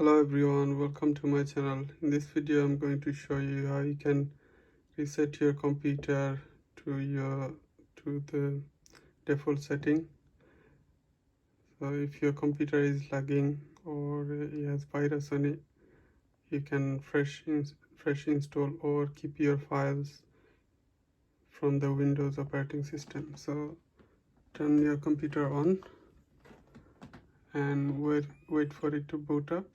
Hello everyone, welcome to my channel. In this video I'm going to show you how you can reset your computer to the default setting. So if your computer is lagging or it has virus on it, you can fresh install or keep your files from the Windows operating system. So turn your computer on and wait for it to boot up.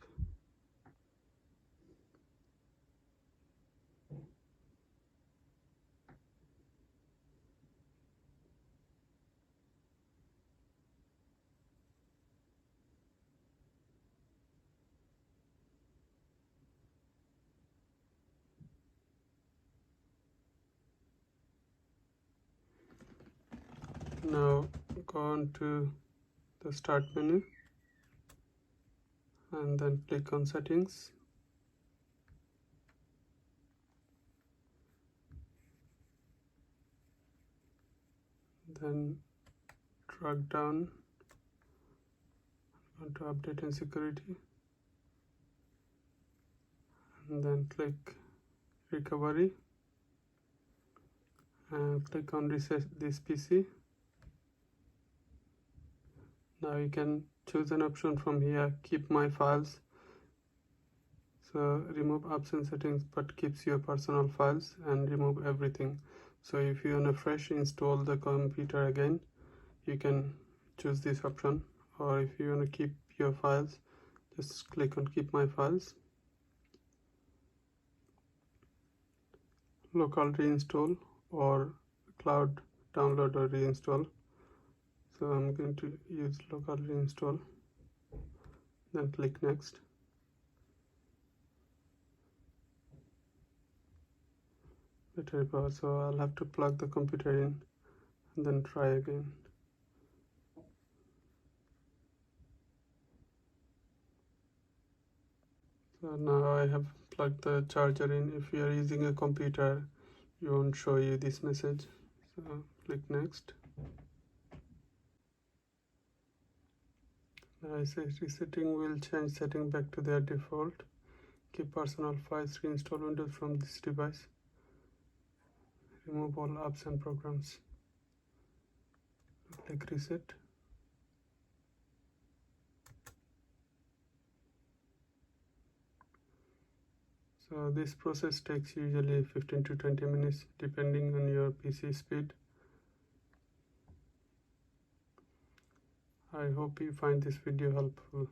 Now go on to the start menu and then click on settings. Then drag down onto update and security and then click recovery and click on reset this PC. Now you can choose an option from here, keep my files. So remove apps and settings but keeps your personal files, and remove everything. So if you want to fresh install the computer again, you can choose this option, or if you want to keep your files, just click on keep my files. Local reinstall or cloud download or reinstall. So I'm going to use local reinstall, then click next. Battery power, so I'll have to plug the computer in and then try again. So now I have plugged the charger in. If you are using a computer, you won't show you this message. So click next. Now I say resetting will change setting back to their default. Keep personal files, reinstall Windows from this device. Remove all apps and programs. Click reset. So this process takes usually 15 to 20 minutes depending on your PC speed. I hope you find this video helpful.